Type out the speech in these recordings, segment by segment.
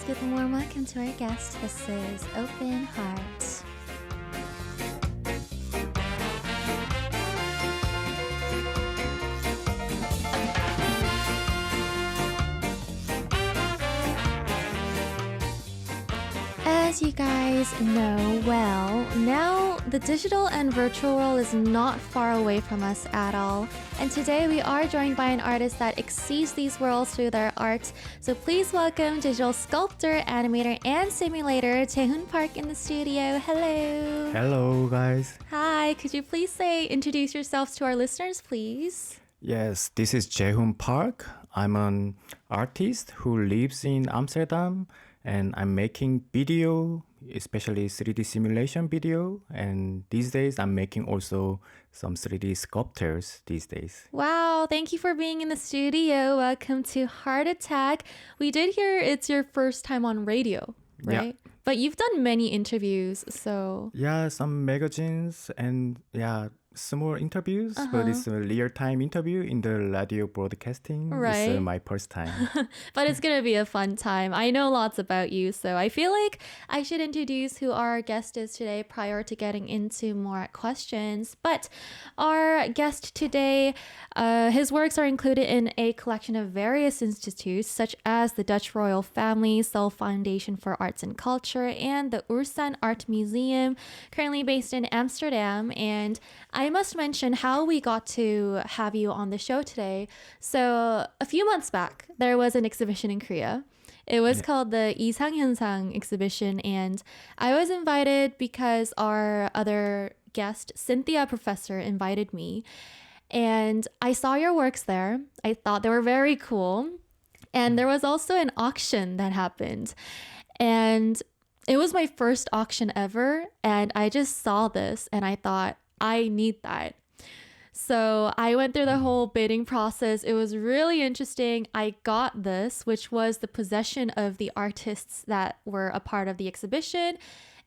Let's give a warm welcome to our guest. This is Open Heart. As you guys know well, now the digital and virtual world is not far away from us at all. And today we are joined by an artist that exceeds these worlds through their art. So please welcome digital sculptor, animator, and simulator Jae-hun Park in the studio. Hello. Hello, guys. Hi. Could you please introduce yourselves to our listeners, please? Yes, this is Jae-hun Park. I'm an artist who lives in Amsterdam, and I'm making video, especially 3D simulation video. And these days, I'm making also some 3D sculptures these days. Wow, thank you for being in the studio. Welcome to Heart Attack. We did hear it's your first time on radio, right? Yeah. But you've done many interviews, so... Yeah, some magazines and small interviews, but it's a real-time interview in the radio broadcasting. Right. It's my first time. But it's going to be a fun time. I know lots about you, so I feel like I should introduce who our guest is today prior to getting into more questions. But our guest today, his works are included in a collection of various institutes, such as the Dutch Royal Family, Seoul Foundation for Arts and Culture, and the Ulsan Art Museum, currently based in Amsterdam. And I must mention how we got to have you on the show today. So a few months back, there was an exhibition in Korea. It was called the 이상현상 exhibition, and I was invited because our other guest, Cynthia Professor, invited me. And I saw your works there. I thought they were very cool. And there was also an auction that happened. And it was my first auction ever. And I just saw this and I thought, I need that. So I went through the whole bidding process. It was really interesting. I got this, which was the possession of the artists that were a part of the exhibition.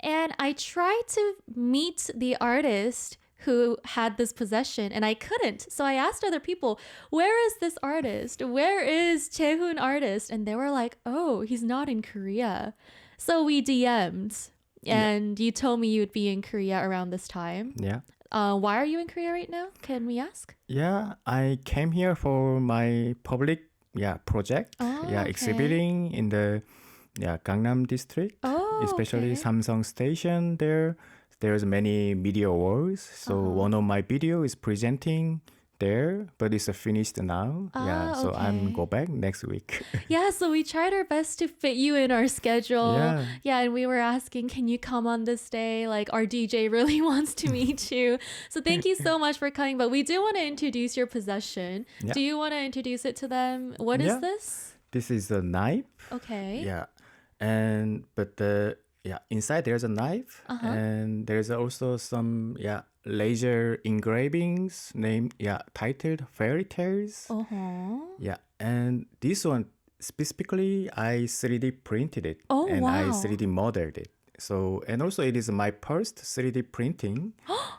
And I tried to meet the artist who had this possession and I couldn't. So I asked other people, where is this artist? Where is Jae-hun artist? And they were like, oh, he's not in Korea. So we DM'd and you told me you'd be in Korea around this time. Yeah. Why are you in Korea right now? Can we ask? Yeah, I came here for my public project. Okay. Exhibiting in the Gangnam district, especially Samsung Station there. There's many media awards. So one of my video is presenting there, but it's finished now. So I'm go back next week. Yeah, so we tried our best to fit you in our schedule. Yeah, and we were asking, can you come on this day? Like our DJ really wants to meet you. So thank you so much for coming. But we do want to introduce your possession. Yeah. Do you want to introduce it to them? What is this? This is a knife. Okay. Yeah, but inside there's a knife, and there's also some laser engravings titled Fairy Tales. Yeah, and this one specifically I 3D printed it I 3D modeled it. So, and also it is my first 3D printing,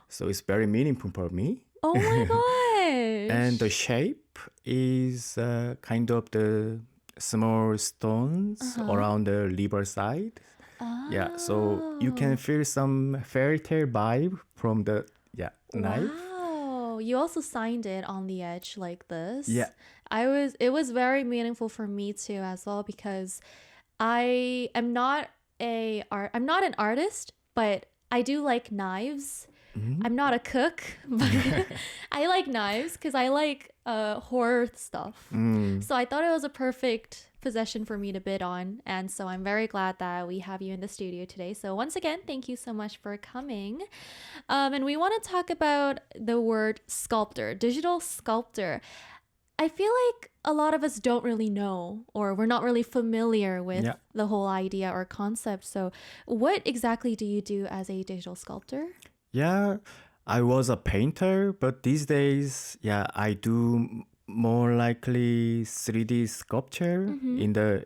so it's very meaningful for me. Oh my gosh! And the shape is kind of the small stones around the riverside. Yeah, so you can feel some fairy tale vibe from the knife. Wow, you also signed it on the edge like this. Yeah. It was very meaningful for me too as well because I'm not an artist, but I do like knives. I'm not a cook, but I like knives because I like horror stuff. So I thought it was a perfect possession for me to bid on. And so I'm very glad that we have you in the studio today. So once again, thank you so much for coming. And we want to talk about the word sculptor, digital sculptor. I feel like a lot of us don't really know or we're not really familiar with the whole idea or concept. So what exactly do you do as a digital sculptor? Yeah, I was a painter, but these days, I do more likely 3D sculpture in the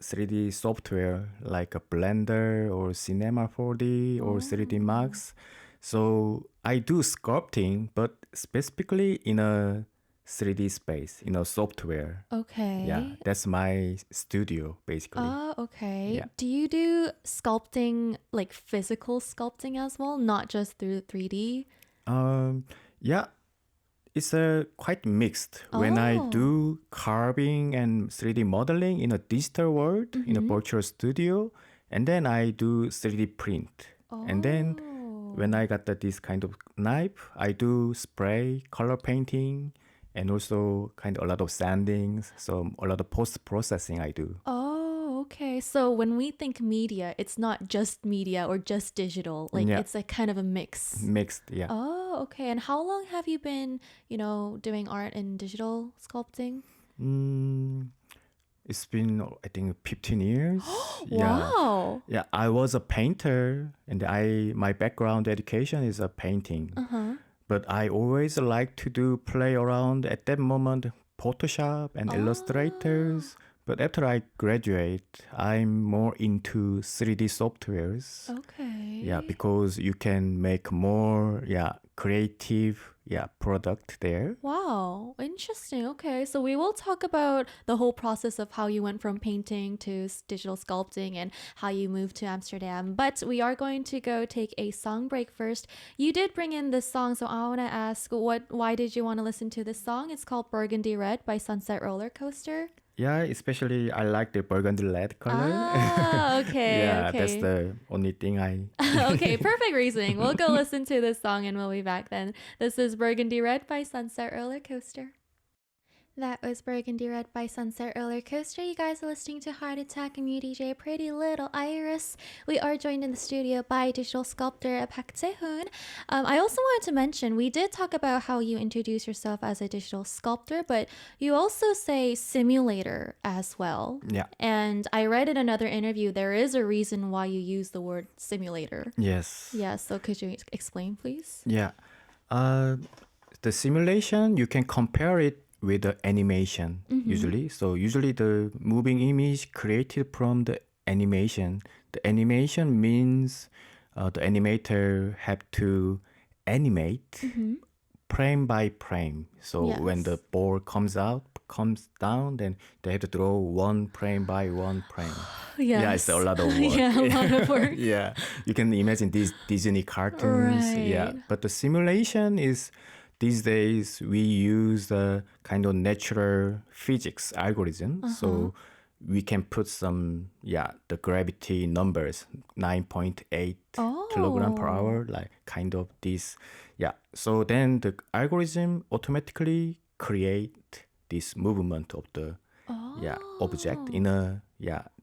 3D software like a Blender or Cinema 4D or 3D Max. So I do sculpting, but specifically in a 3D space, software. Okay. Yeah, that's my studio basically. Oh, okay. Yeah. Do you do sculpting, like physical sculpting as well, not just through 3D? Yeah, it's quite mixed. When I Oh. do carving and 3D modeling in a digital world, in a virtual studio, and then I do 3D print. And then when I got this kind of knife, I do spray, color painting, and also kind of a lot of sanding, so a lot of post-processing I do. Oh, okay. So when we think media, it's not just media or just digital. Like Yeah. it's a kind of a mix. Mixed, yeah. Oh, okay. And how long have you been, doing art and digital sculpting? It's been, I think, 15 years. Wow. Yeah, I was a painter, and my background education is a painting. But I always like to do play around at that moment, Photoshop and illustrators. But after I graduate, I'm more into 3D softwares. Okay. Yeah, because you can make more creative product there. Wow, interesting. Okay, so we will talk about the whole process of how you went from painting to digital sculpting and how you moved to Amsterdam. But we are going to go take a song break first. You did bring in this song, so I want to ask, why did you want to listen to this song? It's called Burgundy Red by Sunset Roller Coaster. Yeah, especially I like the burgundy red color. Ah, okay. Yeah, okay. that's the only thing I... Okay, perfect reasoning. We'll go listen to this song and we'll be back then. This is Burgundy Red by Sunset Roller Coaster. That was Burgundy Red by Sunset Roller Coaster. You guys are listening to Heart Attack and me, DJ Pretty Little Iris. We are joined in the studio by digital sculptor Park Jae-hun. I also wanted to mention, we did talk about how you introduce yourself as a digital sculptor, but you also say simulator as well. Yeah. And I read in another interview, there is a reason why you use the word simulator. Yes. Yeah, so could you explain, please? Yeah. The simulation, you can compare it with the animation usually. So usually the moving image created from the animation. The animation means the animator have to animate frame by frame. So when the ball comes down, then they have to draw one frame by one frame. Yes. Yeah, it's a lot of work. Yeah, a lot of work. Yeah, you can imagine these Disney cartoons. Right. Yeah, but the simulation is, these days we use the kind of natural physics algorithm. So we can put some, the gravity numbers, 9.8 kilogram per hour, like kind of this. Yeah, so then the algorithm automatically create this movement of the object in a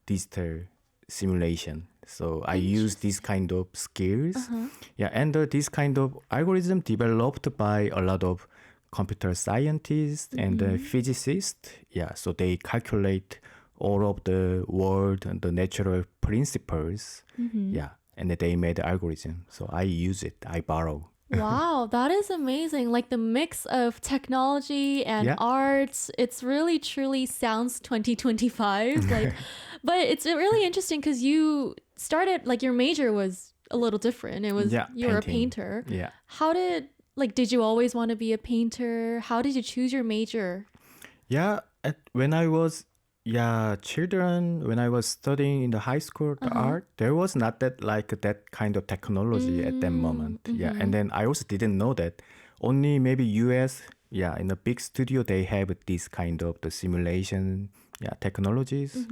digital simulation. So I use this kind of skills. Yeah, and this kind of algorithm developed by a lot of computer scientists and physicists. Yeah, so they calculate all of the world and the natural principles. Yeah, and they made the algorithm. So I use it, I borrow. Wow, that is amazing. Like the mix of technology and art, it's really truly sounds 2025. Like, but it's really interesting because you started, like your major was a little different. It was, you were a painter. Yeah. How did you always want to be a painter? How did you choose your major? Yeah, when I was when I was studying in the high school, the art, there was not that kind of technology at that moment. Yeah, and then I also didn't know that. Only maybe US, in a big studio, they have this kind of the simulation, technologies.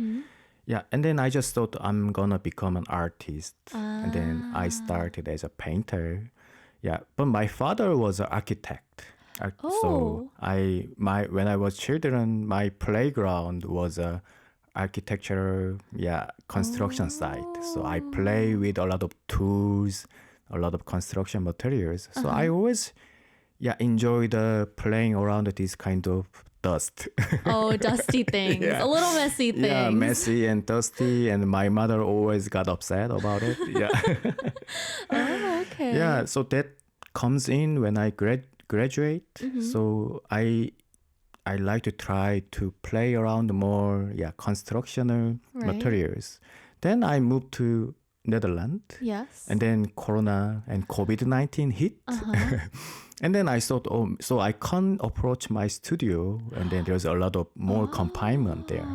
Yeah, and then I just thought I'm gonna become an artist. And then I started as a painter. Yeah, but my father was an architect. So when I was children, my playground was a architectural construction site. So I play with a lot of tools, a lot of construction materials. So I always enjoyed playing around with this kind of dust. Oh, dusty things. A little messy things. Yeah, messy and dusty, and my mother always got upset about it. Yeah. Oh, okay. Yeah, so that comes in when I graduate. So I like to try to play around more constructional materials. Then I moved to Netherlands. Yes. And then Corona and COVID-19 hit. And then I thought, oh, so I can't approach my studio. And then there's a lot of more confinement there.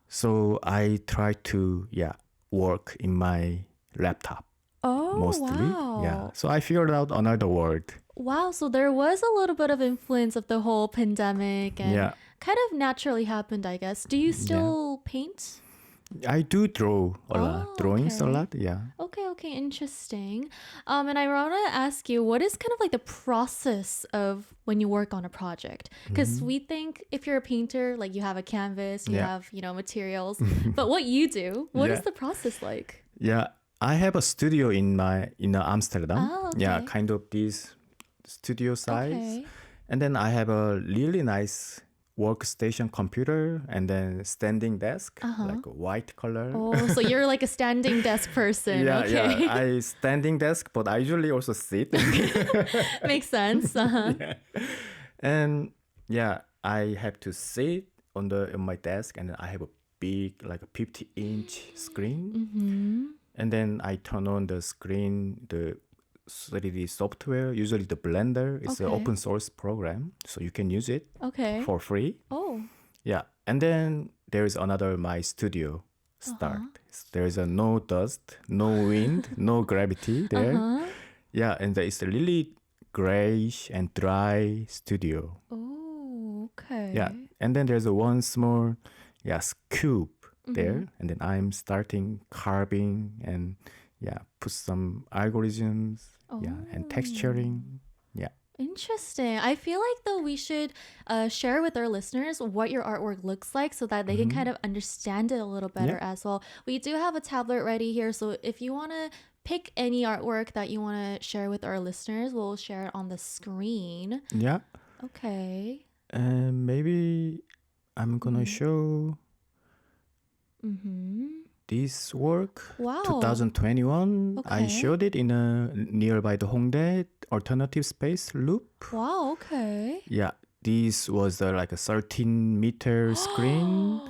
So I tried to, work in my laptop. Mostly. Wow. Yeah. So I figured out another word. Wow. So there was a little bit of influence of the whole pandemic and kind of naturally happened, I guess. Do you still paint? I do draw a lot. Drawings a lot. Yeah. Okay, interesting. And I want to ask you, what is kind of like the process of when you work on a project? Because we think if you're a painter, like you have a canvas, you have, materials. But what you do, what is the process like? Yeah. I have a studio in Amsterdam. Oh, okay. Yeah, kind of this studio size. Okay. And then I have a really nice workstation computer and then standing desk, like a white color. Oh, so you're like a standing desk person. Yeah, Okay. yeah. I standing desk, but I usually also sit. Makes sense. Yeah. And I have to sit on my desk, and then I have a big, like a 50-inch screen. And then I turn on the screen, the 3D software, usually the Blender. It's an open source program, so you can use it for free. Oh. Yeah. And then there is another my studio start. There is no dust, no wind, no gravity there. Yeah, and it's a really grayish and dry studio. Oh, okay. Yeah. And then there's one small scoop there. And then I'm starting carving and put some algorithms and texturing. Yeah. Interesting. I feel like though we should share with our listeners what your artwork looks like so that they can kind of understand it a little better as well. We do have a tablet ready here, so if you want to pick any artwork that you want to share with our listeners, we'll share it on the screen. Yeah. Okay. And maybe I'm gonna show this work. Wow. 2021. I Okay. showed it in a nearby the Hongdae alternative space loop. Wow, okay. Yeah, this was like a 13-meter screen.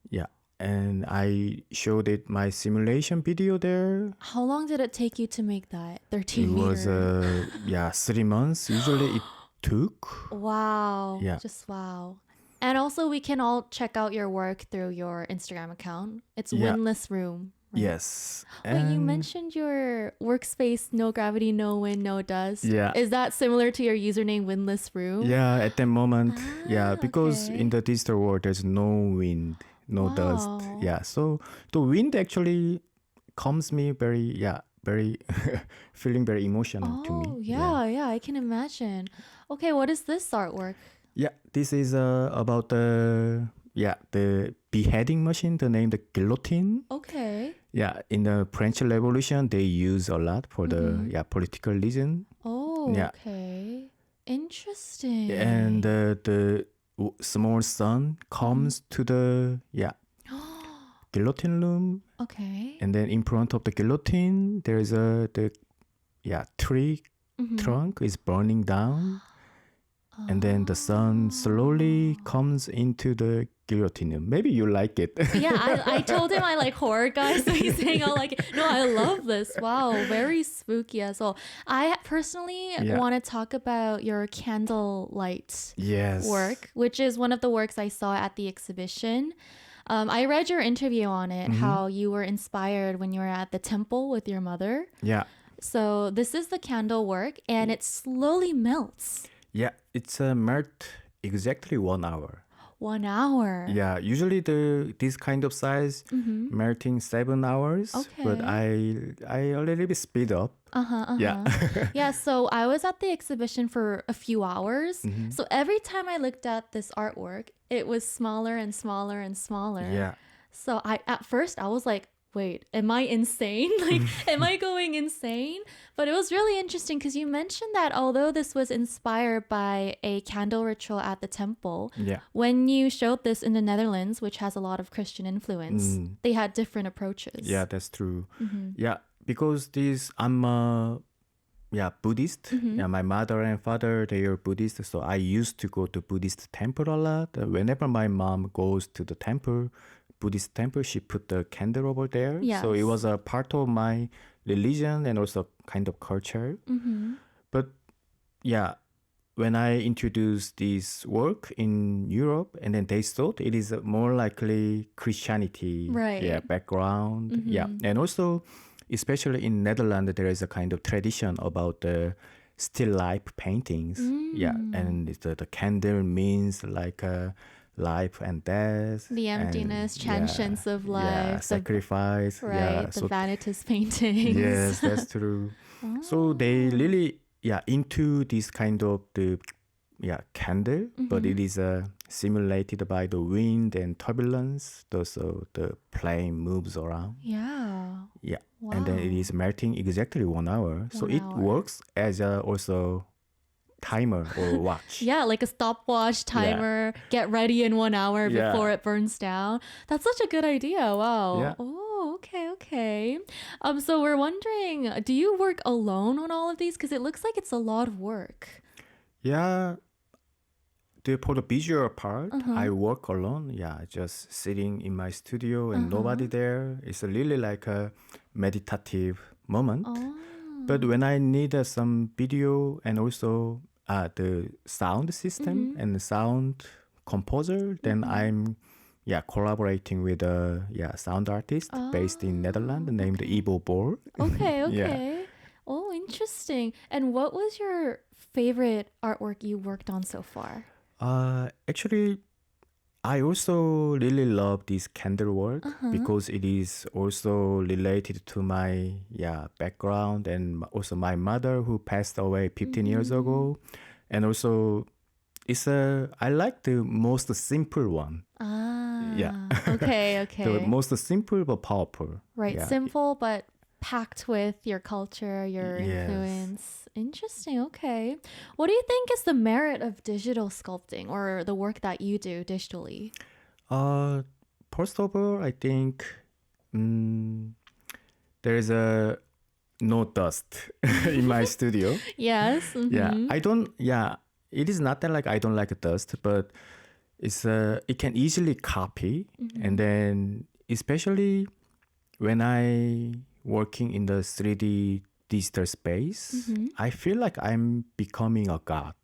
Yeah, and I showed it my simulation video there. How long did it take you to make that? 13 It was meters. 3 months. Usually it took. Wow. Yeah. Just wow. And also we can all check out your work through your Instagram account. It's Yeah. Windless Room. Right? Yes. Wait, you And mentioned your workspace, no gravity, no wind, no dust. Yeah. Is that similar to your username, Windless Room? yeah, at the moment, because okay. in the digital world there's no wind, no dust. Wow. Yeah, so the wind actually comes me very feeling very emotional to me. Yeah, I can imagine. Okay, what is this artwork? Yeah, this is about the beheading machine, the name the guillotine. Okay. Yeah, in the French Revolution they use a lot for the political reason. Oh, Yeah. okay. Interesting. And the small son comes to the guillotine room, Okay. and then in front of the guillotine there's the tree trunk is burning down, and then the sun slowly comes into the guillotine room. Maybe you like it. Yeah, I told him I like horror guys, so he's saying I like it. No, I love this. Wow, very spooky as well. I personally want to talk about your candlelight Yes. work, which is one of the works I saw at the exhibition. I read your interview on it, how you were inspired when you were at the temple with your mother. Yeah. So this is the candle work, and it slowly melts. Yeah, it's melt exactly 1 hour. 1 hour. Yeah, usually this kind of size melting 7 hours. Okay. But I a little bit speed up. Yeah. Yeah, so I was at the exhibition for a few hours. So every time I looked at this artwork, it was smaller and smaller and smaller. Yeah. So at first I was like, wait, am I insane? Like, am I going insane? But it was really interesting because you mentioned that although this was inspired by a candle ritual at the temple, when you showed this in the Netherlands, which has a lot of Christian influence, they had different approaches. Yeah, that's true. Yeah, because I'm Buddhist. Yeah, my mother and father, they are Buddhist. So I used to go to Buddhist temple a lot. Whenever my mom goes to the temple, Buddhist temple, she put the candle over there. Yes. So it was a part of my religion and also kind of culture. Mm-hmm. But yeah, when I introduced this work in Europe, and then they thought it is more likely Christianity, Right. yeah, background, yeah, and also especially in Netherlands there is a kind of tradition about the still life paintings, yeah, and the candle means like life and death, The emptiness, and, transience of life, yeah, the- sacrifice, right, yeah, the so vanitous paintings. yes, that's true. So they really into this kind of the candle, but it is simulated by the wind and turbulence. So the plane moves around. Yeah. Yeah, and then it is melting exactly 1 hour. So it works as a also timer or watch. Yeah, like a stopwatch timer. Get ready in 1 hour Yeah. before it burns down. That's such a good idea. Wow. Yeah. Oh, okay. So we're wondering, do you work alone on all of these? Because it looks like it's a lot of work. Yeah. For the visual part, I work alone. Yeah, just sitting in my studio and nobody there. It's really like a meditative moment. Oh. But when I need some video and also the sound system and the sound composer, then I'm collaborating with a sound artist based in Netherlands named Ivo Bor. Okay. Yeah. Oh, interesting. And what was your favorite artwork you worked on so far? Actually, I also really love this candle work because it is also related to my background and also my mother who passed away 15 years ago, and also I like the most simple one. Yeah. Okay. The most simple but powerful. Right, Yeah. simple but packed with your culture, your Yes. influence. Interesting, okay. What do you think is the merit of digital sculpting or the work that you do digitally? First of all, I think there is no dust in my studio. Yes. It is not that like I don't like dust, but it can easily copy, and then especially when I working in the 3D digital space, I feel like I'm becoming a god.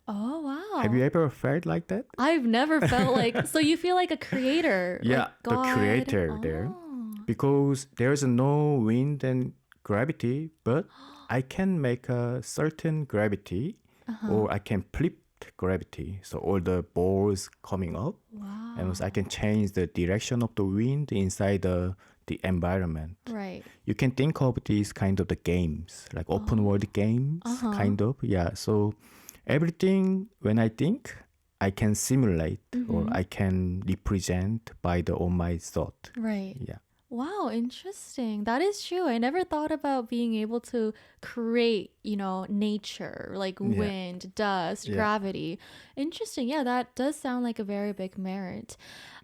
Oh, wow. Have you ever felt like that? I've never felt like, so you feel like a creator. Yeah, like the God. creator there. Oh. Because there's no wind and gravity, but I can make a certain gravity or I can flip gravity. So all the balls coming up. Wow. And also I can change the direction of the wind inside the environment. Right. You can think of these kind of the games, like open world games, kind of. Yeah. So everything when I think, I can simulate or I can represent by the on my thought. Right. Yeah. Wow, interesting. That is true. I never thought about being able to create, nature, like wind, dust, gravity. Interesting. Yeah, that does sound like a very big merit.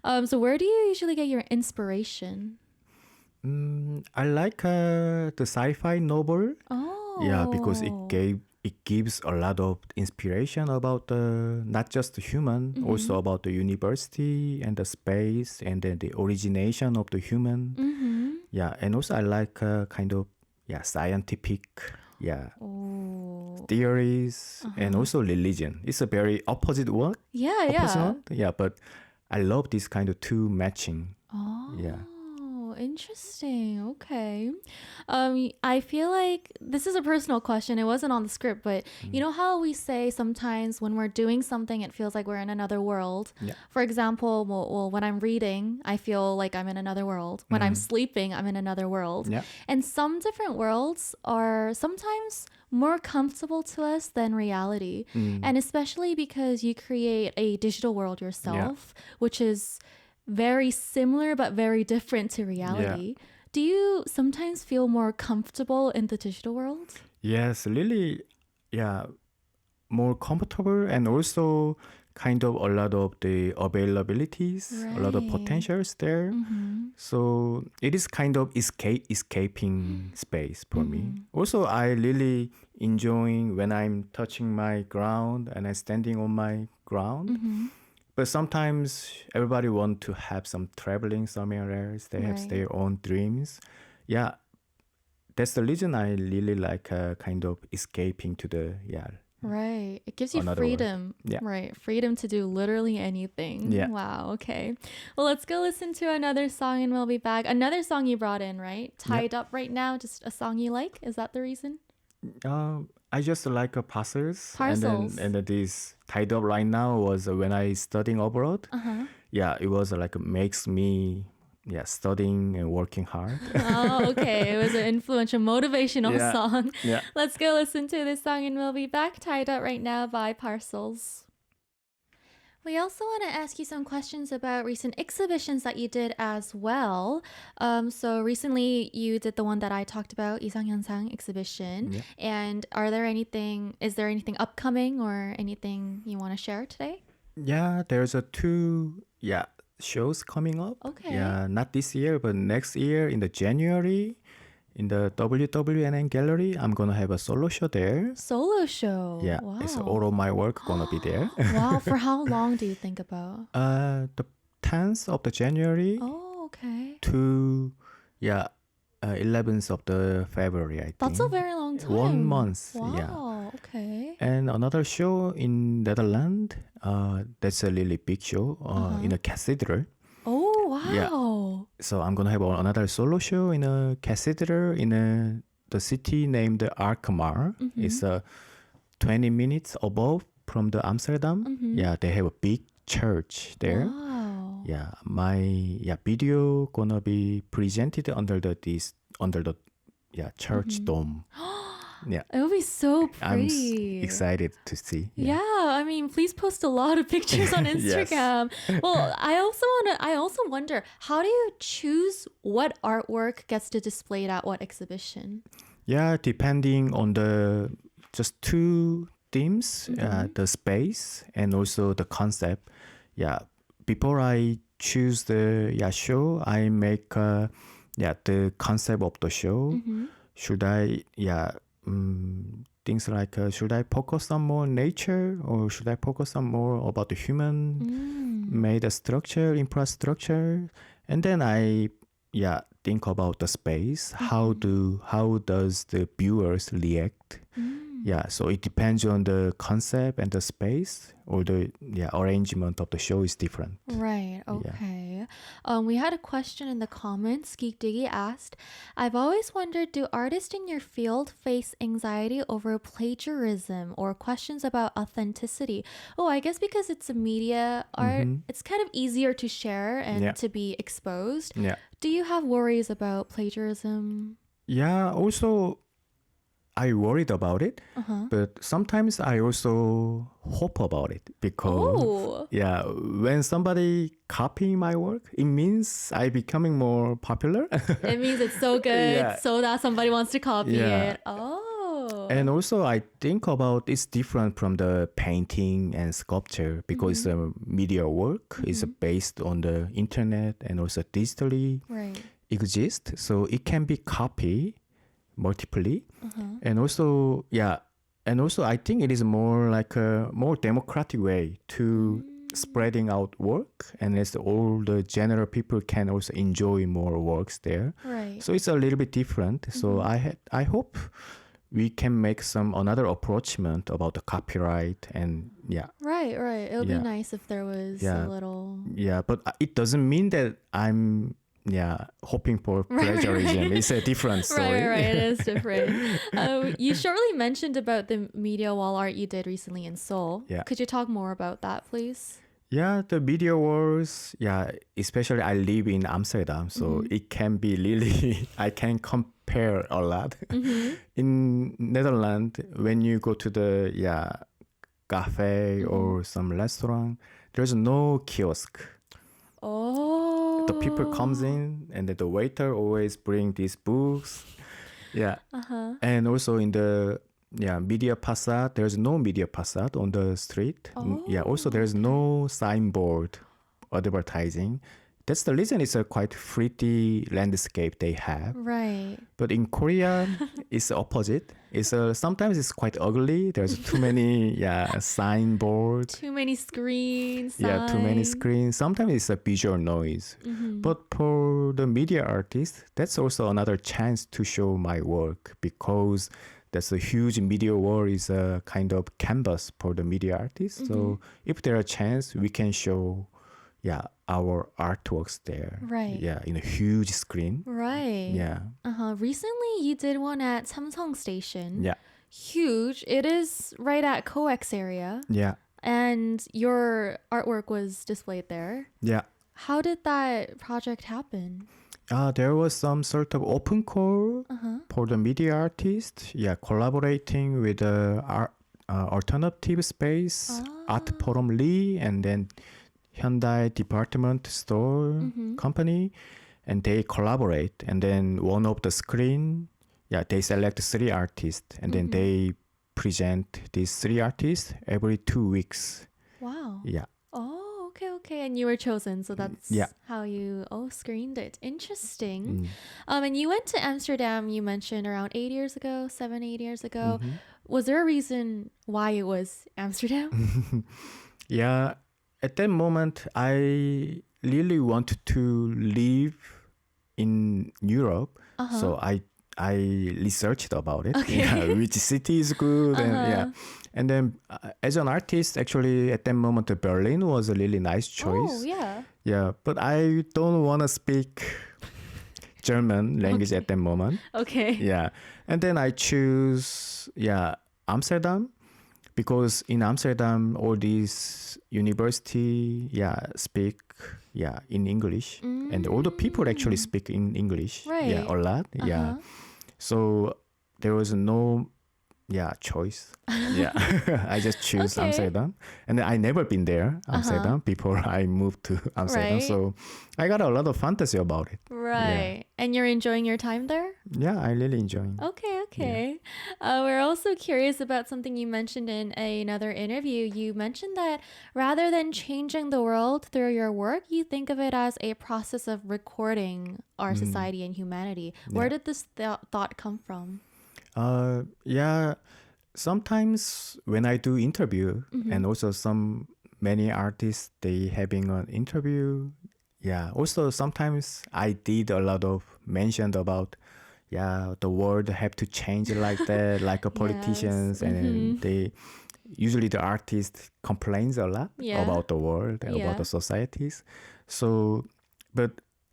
So where do you usually get your inspiration? I like the sci-fi novel. Oh. Yeah, because it gives a lot of inspiration about not just the human, also about the university and the space and then the origination of the human. Yeah, and also I like kind of scientific theories and also religion. It's a very opposite one. Opposite one. Yeah, but I love this kind of two matching. Oh. Yeah. Interesting. Okay. I feel like this is a personal question. It wasn't on the script, but you know how we say sometimes when we're doing something, it feels like we're in another world. Yeah. For example, well, when I'm reading, I feel like I'm in another world. When I'm sleeping, I'm in another world. Yeah. And some different worlds are sometimes more comfortable to us than reality. And especially because you create a digital world yourself, which is very similar but very different to reality. Do you sometimes feel more comfortable in the digital world? Yes, really, more comfortable and also kind of a lot of the availabilities, a lot of potentials there. So it is kind of escaping space for me. Also, I really enjoying when I'm touching my ground and I'm standing on my ground. But sometimes everybody want to have some traveling somewhere else. They have their own dreams. Yeah, that's the reason I really like kind of escaping to the Right. It gives you another freedom. Yeah. Right. Freedom to do literally anything. Yeah. Wow. Okay. Well, let's go listen to another song and we'll be back. Another song you brought in, right? Tied Up Right Now. Just a song you like? Is that the reason? I just like parcels. Parcels. And then this Tied Up Right Now was when I studying abroad. Uh-huh. Yeah, it was makes me studying and working hard. Oh, okay. It was an influential, motivational song. Yeah. Let's go listen to this song and we'll be back. Tied Up Right Now by Parcels. We also want to ask you some questions about recent exhibitions that you did as well. So recently you did the one that I talked about, 이상현상 exhibition. Yeah. And is there anything upcoming or anything you want to share today? Yeah, there's two shows coming up. Okay. Yeah, not this year, but next year in the January in the WWNN Gallery, I'm gonna have a solo show there. Solo show. Yeah, Wow. it's all of my work gonna be there. Wow. For how long do you think about? The 10th of the January Oh, okay. to 11th of the February, I think. That's a very long time. 1 month. Wow. Yeah. Okay. And another show in Netherlands. That's a really big show in a cathedral. Oh, wow. Yeah. So I'm gonna have another solo show in a cathedral in the city named Alkmaar. Mm-hmm. It's 20 minutes above from the Amsterdam. Mm-hmm. Yeah, they have a big church there. Wow. Yeah, my video gonna be presented under the church dome. Yeah, It would be so I'm pretty. excited to see. Yeah, I mean, please post a lot of pictures on Instagram. Well, I also wonder, how do you choose what artwork gets to displayed at what exhibition? Yeah, depending on the just two themes, the space and also the concept. Yeah, before I choose the show, I make the concept of the show. Mm-hmm. Should I things like should I focus on more nature or should I focus on more about the human made structure, infrastructure, and then I think about the space. How does the viewers react? Yeah, so it depends on the concept and the space, or the arrangement of the show is different. Right, okay. We had a question in the comments. Geek Diggy asked, I've always wondered, do artists in your field face anxiety over plagiarism or questions about authenticity? Oh, I guess because it's a media art, it's kind of easier to share and to be exposed. Yeah. Do you have worries about plagiarism? Yeah, also I worried about it, but sometimes I also hope about it because when somebody copying my work, it means I becoming more popular. It means it's so good so that somebody wants to copy it. Oh. And also I think about it's different from the painting and sculpture because media work is based on the internet and also digitally exist. So it can be copied multiply. And also I think it is more like a more democratic way to spreading out work, and as all the general people can also enjoy more works there. Right. So it's a little bit different. So I hope we can make some another approachment about the copyright and Right. It would be nice if there was a little but it doesn't mean that I'm hoping for plagiarism. It's a different story. Right. It is different. You shortly mentioned about the media wall art you did recently in Seoul. Yeah. Could you talk more about that, please? Yeah, the media walls, especially I live in Amsterdam, so it can be really, I can compare a lot. In Netherlands, when you go to the cafe or some restaurant, there's no kiosk. Oh. The people comes in and then the waiter always bring these books. And also in the media facade, there's no media facade on the street. Also there's no signboard advertising. That's the reason it's a quite pretty landscape they have. Right. But in Korea, it's the opposite. It's sometimes it's quite ugly. There's too many signboards. Too many screens. Yeah, too many signs. screens. Sometimes it's a visual noise. But for the media artist, that's also another chance to show my work because that's a huge media wall is a kind of canvas for the media artist. So if there are a chance, we can show our artworks there. Right. Yeah, in a huge screen. Right. Yeah. Recently, you did one at Samsung Station. Yeah. Huge. It is right at COEX area. Yeah. And your artwork was displayed there. Yeah. How did that project happen? There was some sort of open call for the media artist. Yeah, collaborating with the alternative space, Art Forum Lee, and then Hyundai department store company, and they collaborate. And then one of the screen, they select 3 artists, and then they present these 3 artists every 2 weeks. Wow. Yeah. Oh, okay. And you were chosen, so that's how you screened it. Interesting. And you went to Amsterdam, you mentioned around 8 years ago, 8 years ago. Was there a reason why it was Amsterdam? Yeah. At that moment, I really wanted to live in Europe, so I researched about it. Okay. Yeah, which city is good, and then as an artist, actually at that moment, Berlin was a really nice choice. Oh, yeah. Yeah, but I don't want to speak German language at that moment. Okay. Yeah, and then I choose Amsterdam. Because in Amsterdam, all these university, speak, in English, and all the people actually speak in English, Right. a lot, So there was no, choice, I just choose Okay. Amsterdam, and then I never been there, Amsterdam, before I moved to Amsterdam, Right. so I got a lot of fantasy about it. Right. And you're enjoying your time there? Yeah, I really enjoy. Okay. We're also curious about something you mentioned in another interview. You mentioned that rather than changing the world through your work, you think of it as a process of recording our society and humanity. Where did this thought come from? Sometimes when I do interview, and also many artists, they having an interview. Yeah. Also, sometimes I did a lot of mentioned about, the world have to change like that, like a politicians, and they usually the artist complains a lot about the world, about the societies. So, but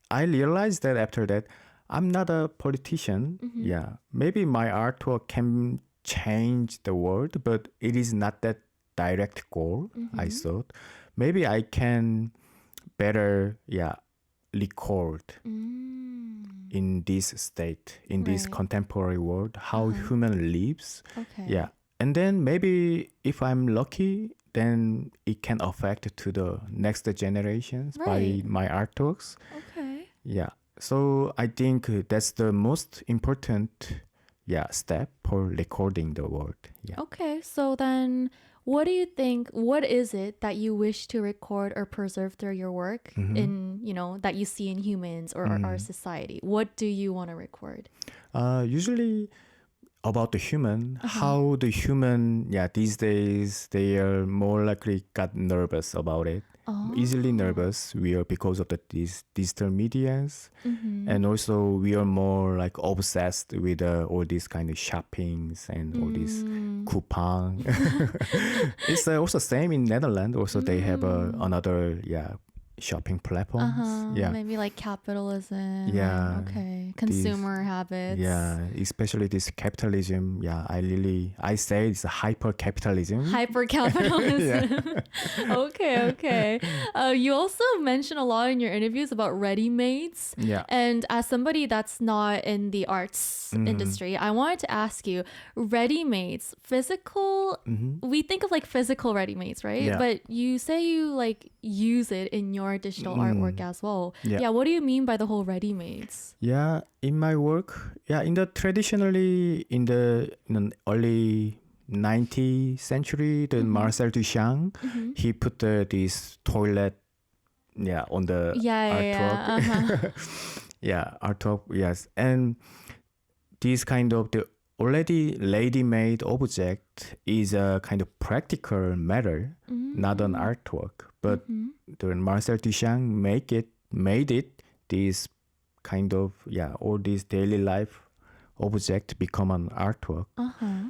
I realized that after that, I'm not a politician. Yeah, maybe my artwork can change the world, but it is not that direct goal. I thought maybe I can better record in this state, in this Right. contemporary world, how human lives. Okay. And then maybe if I'm lucky, then it can affect to the next generations Right. by my artworks. Okay. Yeah. So I think that's the most important step for recording the world. Yeah. Okay. So then what do you think, what is it that you wish to record or preserve through your work in, that you see in humans or our society? What do you want to record? Usually about the human, how the human, these days, they are more likely got nervous about it. Easily nervous because of these digital medias, and also we are more like obsessed with all these kind of shoppings and all these coupon. It's also same in Netherlands. Also they have another shopping platforms. Maybe like capitalism. Yeah. Okay. Consumer habits. Yeah, especially this capitalism. Yeah, I say it's a hyper capitalism. Hyper capitalism. Okay. You also mention a lot in your interviews about ready-mades. Yeah. And as somebody that's not in the arts industry, I wanted to ask you, ready-mades, physical, we think of like physical ready-mades, right? Yeah. But you say you like use it in your digital artwork as well. Yeah. What do you mean by the whole ready-mades? Yeah, in my work, in the traditionally in the early 19th century, the Marcel Duchamp, he put this toilet, on the artwork. Yeah. Artwork, yes, and these kind of the already ready-made object is a kind of practical matter, not an artwork. But the Marcel Duchamp made it this kind of all these daily life object become an artwork.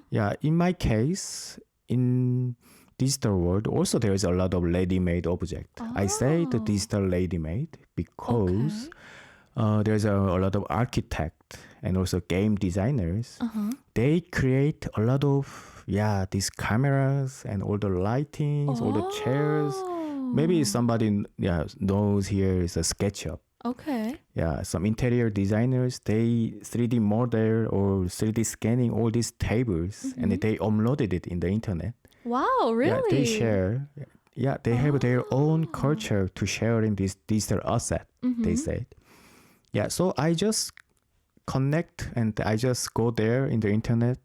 Yeah, in my case, in digital world, also there is a lot of ready-made object. I say the digital ready-made because there's a lot of architect and also game designers. They create a lot of these cameras and all the lightings, all the chairs. Maybe somebody knows here is a SketchUp. Okay. Yeah, some interior designers, they 3D model or 3D scanning all these tables and they uploaded it in the internet. Wow, really? Yeah, they share. Yeah, they have their own culture to share in this digital asset, they said. Yeah, so I just connect and I just go there in the internet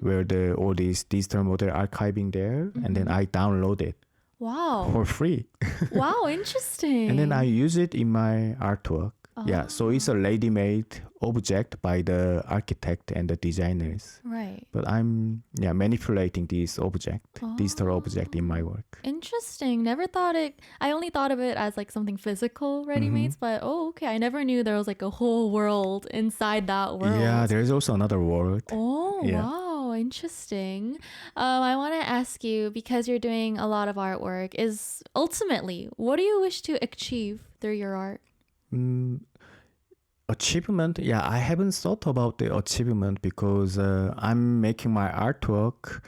where all these digital model archiving there and then I download it. Wow. For free. Wow, interesting. And then I use it in my artwork. Yeah, so it's a ready-made object by the architect and the designers. Right. But I'm manipulating this object, digital object in my work. Interesting. Never thought it. I only thought of it as like something physical, ready-mades. But okay, I never knew there was like a whole world inside that world. Yeah, there's also another world. Oh, Yeah. wow. Interesting. I want to ask you, because you're doing a lot of artwork, is ultimately, what do you wish to achieve through your art? Achievement, I haven't thought about the achievement because I'm making my artwork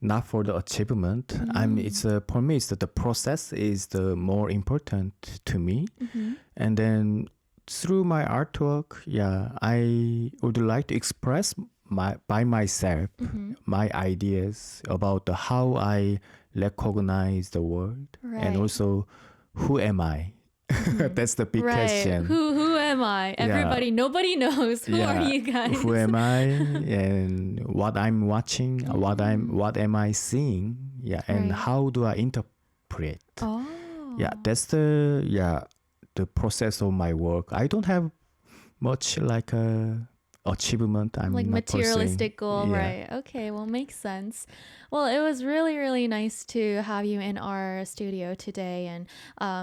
not for the achievement. For me, it's the process is the more important to me. And then through my artwork, I would like to express by myself my ideas about how I recognize the world and also who am I. That's the big question. Who am I? Everybody, nobody knows. Who are you guys? Who am I? And what I'm watching? What am I seeing? Yeah, and how do I interpret? Oh. Yeah, that's the process of my work. I don't have much like a achievement. I'm like not materialistic goal, yeah. right? Okay, well, makes sense. Well, it was really, really nice to have you in our studio today, and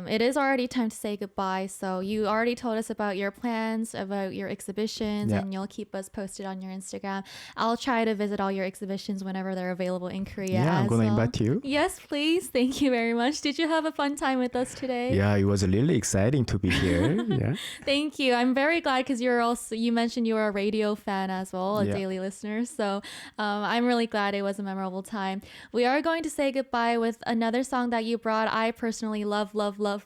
it is already time to say goodbye. So you already told us about your plans, about your exhibitions, and you'll keep us posted on your Instagram. I'll try to visit all your exhibitions whenever they're available in Korea. Yeah, I'm gonna invite you. Yes, please. Thank you very much. Did you have a fun time with us today? Yeah, it was really exciting to be here. Yeah. Thank you. I'm very glad because you mentioned you were a radio fan as well, a daily listener. So I'm really glad it was a memorable time. We are going to say goodbye with another song that you brought. I personally love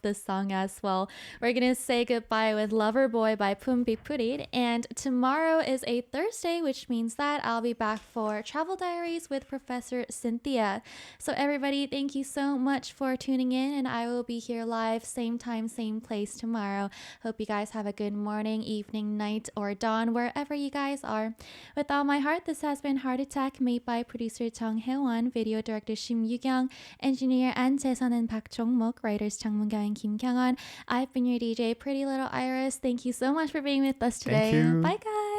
this song as well. We're going to say goodbye with Lover Boy by Pumbipurit. And tomorrow is a Thursday, which means that I'll be back for Travel Diaries with Professor Cynthia. So everybody, thank you so much for tuning in, and I will be here live, same time, same place tomorrow. Hope you guys have a good morning, evening, night, or dawn, wherever you guys are. With all my heart, this has been Heart Attack, made by producer Jung Hae-won, video director Shim Yu-kyung, engineer and 재선은 박종목, writers 장문경 and Kim Kyung-on. I've been your DJ, Pretty Little Iris. Thank you so much for being with us today. Thank you. Bye, guys.